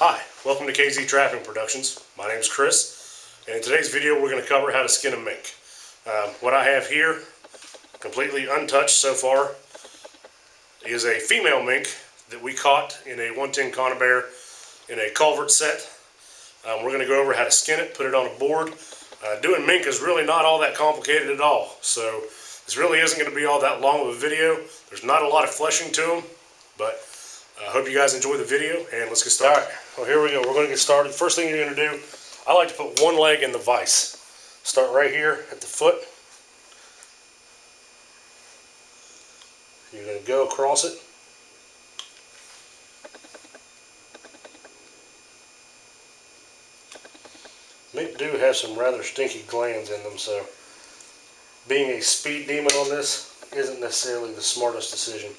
Hi, welcome to KZ Trapping Productions. My name is Chris, and in today's video we're going to cover how to skin a mink. What I have here, completely untouched so far, is a female mink that we caught in a 110 conibear in a culvert set. We're going to go over how to skin it, put it on a board. Doing mink is really not all that complicated at all, so this really isn't going to be all that long of a video. There's not a lot of fleshing to them, but I hope you guys enjoy the video, and let's get started. Alright, well here we go. We're going to get started. First thing you're going to do, I like to put one leg in the vise. Start right here at the foot. You're going to go across it. Mink do have some rather stinky glands in them, so being a speed demon on this isn't necessarily the smartest decision.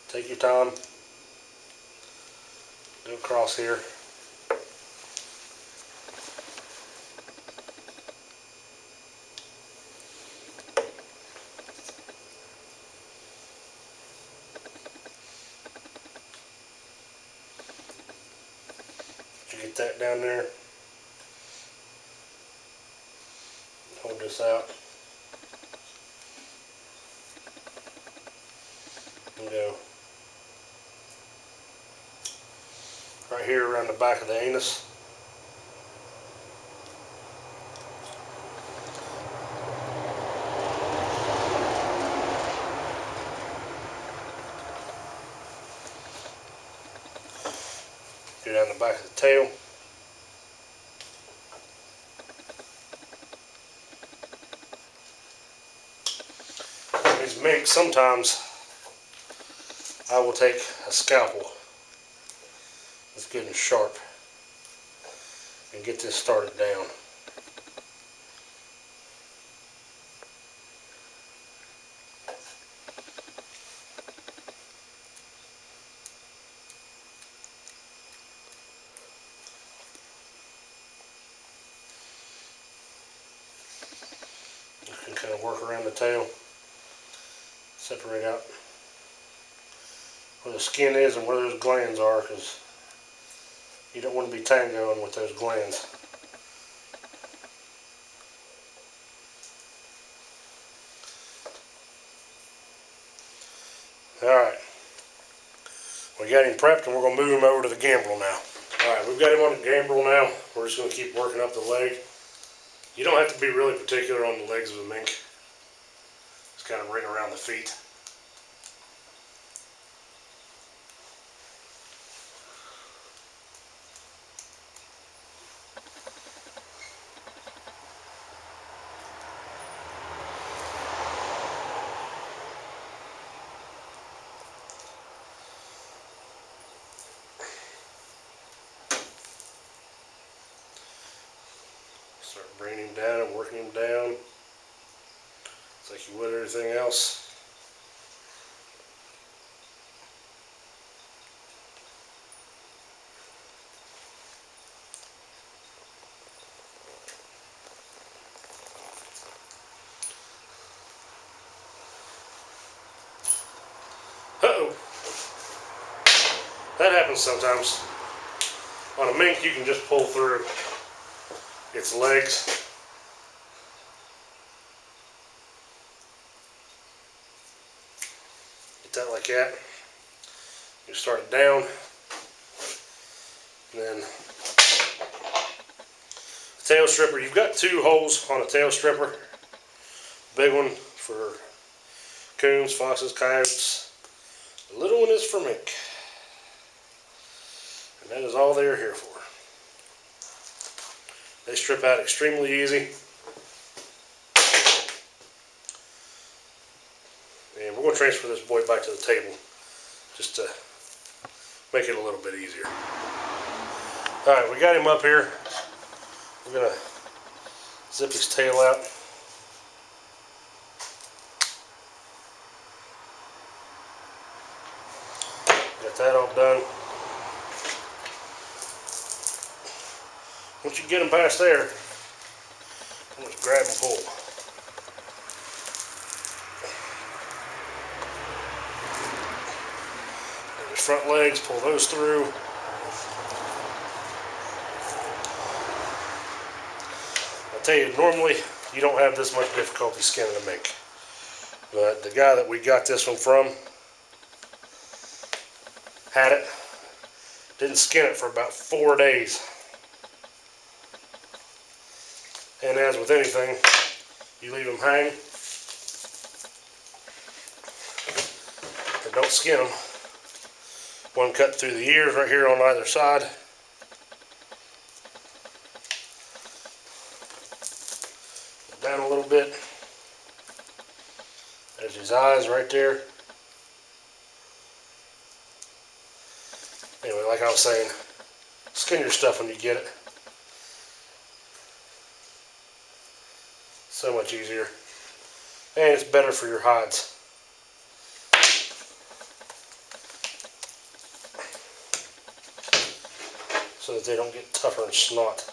Take your time. Go across here. Did you get that down there? Hold this out. And go right here around the back of the anus. Go down the back of the tail. These minks, sometimes I will take a scalpel that's good and sharp and get this started down. You can kind of work around the tail, separate out where the skin is and where those glands are, because you don't want to be tangoing with those glands. Alright, we got him prepped and we're going to move him over to the gambrel now. Alright, we've got him on the gambrel now. We're just going to keep working up the leg. You don't have to be really particular on the legs of a mink. Just kind of ring around the feet. Start bringing him down and working him down. It's like you would everything else. Uh-oh. That happens sometimes. On a mink, you can just pull through its legs. Get that like that. You start it down. And then the tail stripper. You've got two holes on a tail stripper. Big one for coons, foxes, coyotes. The little one is for mink. And that is all they are here for. They strip out extremely easy. And we're going to transfer this boy back to the table just to make it a little bit easier. Alright, we got him up here. We're going to zip his tail out. Got that all done. Once you get them past there, just grab and pull. front legs, pull those through. I'll tell you, normally you don't have this much difficulty skinning a mink. But the guy that we got this one from had it, didn't skin it for about 4 days. And as with anything, you leave them hang or don't skin them. One cut through the ears right here on either side. Down a little bit. There's his eyes right there. Anyway, like I was saying, skin your stuff when you get it. So much easier. And it's better for your hides. So that they don't get tougher and snot.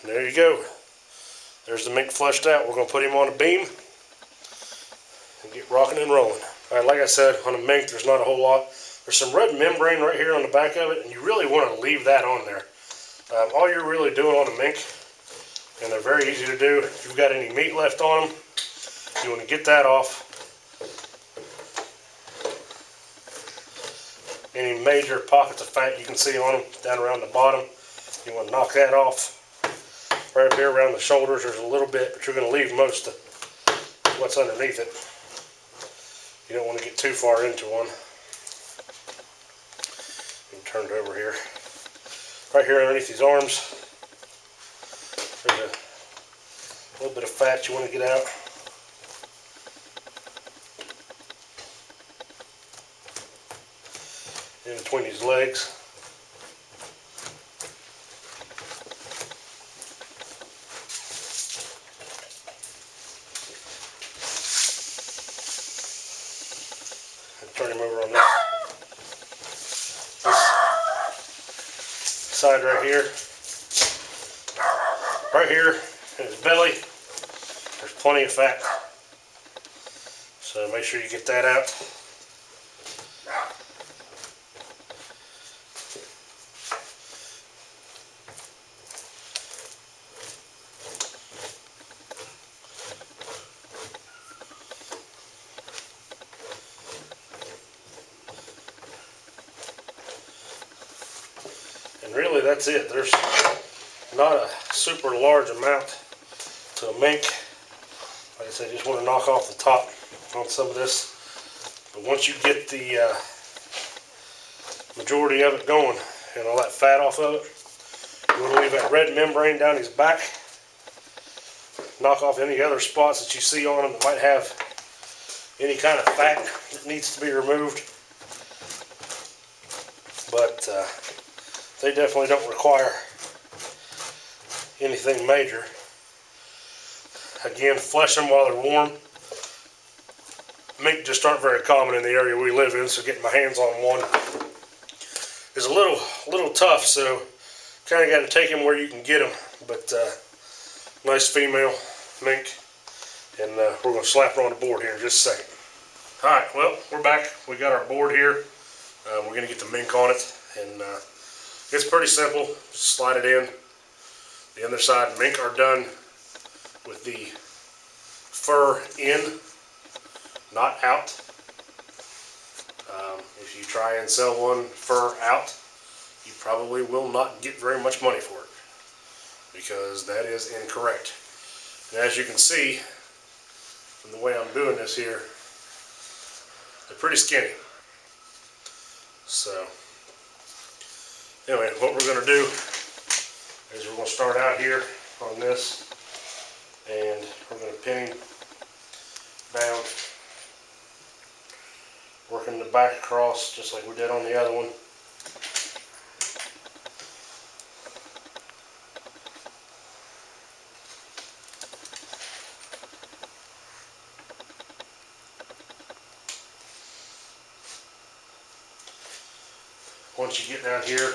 And there you go. There's the mink fleshed out. We're going to put him on a beam and get rocking and rolling. Alright, like I said, on a mink there's not a whole lot. There's some red membrane right here on the back of it, and you really want to leave that on there. All you're really doing on a mink, and they're very easy to do, if you've got any meat left on them, you want to get that off. Any major pockets of fat you can see on them down around the bottom, you want to knock that off. Right up here around the shoulders there's a little bit, but you're going to leave most of what's underneath it. You don't want to get too far into one. Turn it over here. Right here underneath these arms, there's a little bit of fat you want to get out. In between these legs. And turn him over on this side right here. Right here in his belly, there's plenty of fat. So make sure you get that out. And really that's it. There's not a super large amount to a mink. Like I said, just want to knock off the top on some of this. But once you get the majority of it going and all that fat off of it, you want to leave that red membrane down his back. Knock off any other spots that you see on him that might have any kind of fat that needs to be removed. But they definitely don't require anything major. Again, flesh them while they're warm. Mink just aren't very common in the area we live in, so getting my hands on one is a little tough, so kind of got to take them where you can get them. But nice female mink, and we're going to slap her on the board here in just a second. Alright, well, we're back. We got our board here. We're going to get the mink on it, and it's pretty simple. Just slide it in. The underside mink are done with the fur in, not out. If you try and sell one fur out, you probably will not get very much money for it, because that is incorrect. And as you can see from the way I'm doing this here, they're pretty skinny. So anyway, what we're going to do is we're going to start out here on this, and we're going to pin him down, working the back across just like we did on the other one. Once you get down here,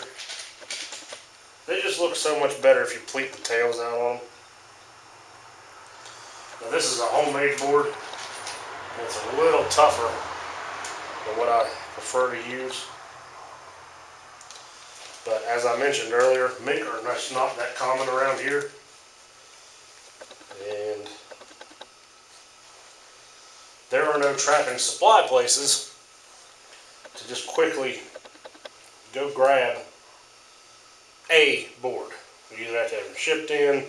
They just look so much better if you pleat the tails out on them. Now this is a homemade board. And it's a little tougher than what I prefer to use. But as I mentioned earlier, mink are not that common around here. And there are no trapping supply places to just quickly go grab a board. You either have to have them shipped in,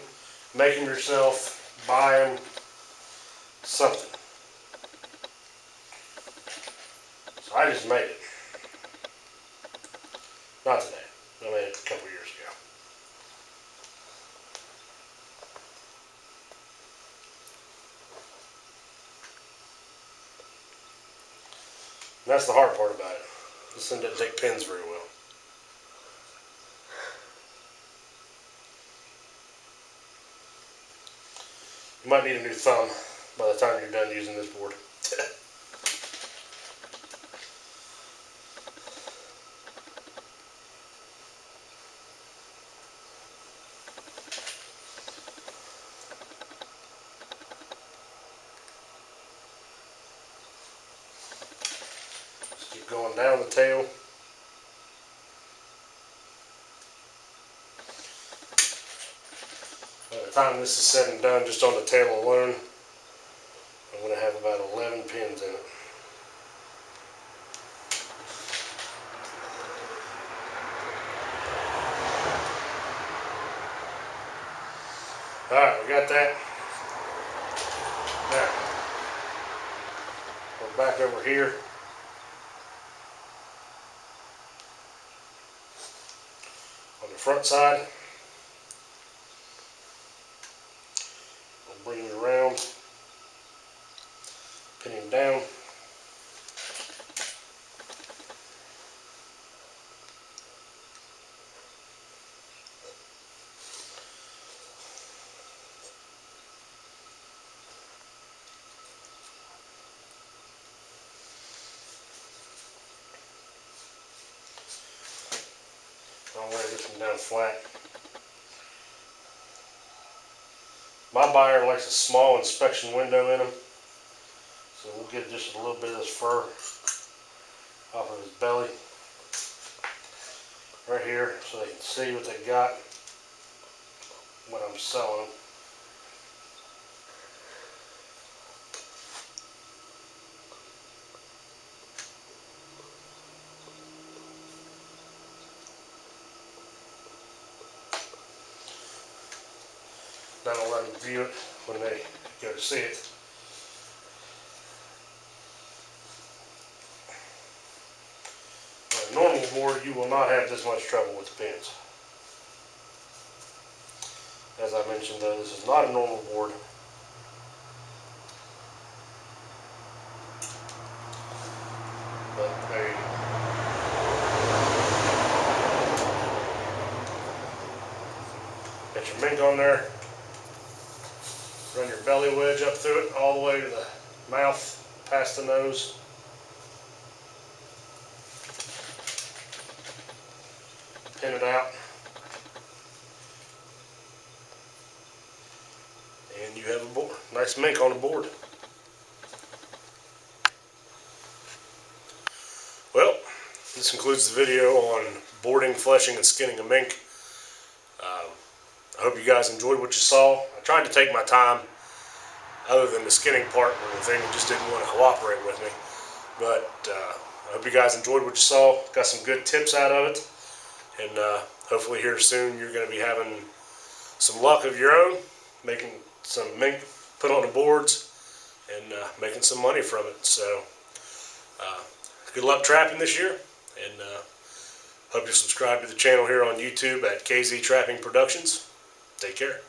make them yourself, buy them, something. So I just made it. Not today. I made it a couple years ago. And that's the hard part about it. This thing doesn't take pins very well. You might need a new thumb by the time you're done using this board. Just keep going down the tail. By the time this is said and done, just on the tail alone, I'm going to have about 11 pins in it. Alright, we got that. Now, we're back over here. On the front side, we'll bring it around, pin him down. I'll lay this one down flat. My buyer likes a small inspection window in them, so we'll get just a little bit of this fur off of his belly right here so they can see what they got when I'm selling them. That'll let them view it when they go to see it. On a normal board, you will not have this much trouble with the pins. As I mentioned though, this is not a normal board. But there you go. Got your mink on there. Run your belly wedge up through it all the way to the mouth, past the nose. Pin it out. And you have a board. Nice mink on the board. Well, this concludes the video on boarding, fleshing, and skinning a mink. I hope you guys enjoyed what you saw. I tried to take my time, other than the skinning part where the thing just didn't want to cooperate with me. But I hope you guys enjoyed what you saw. Got some good tips out of it. And hopefully here soon you're going to be having some luck of your own, making some mink put on the boards and making some money from it. So good luck trapping this year, and hope you subscribe to the channel here on YouTube at KZ Trapping Productions. Take care.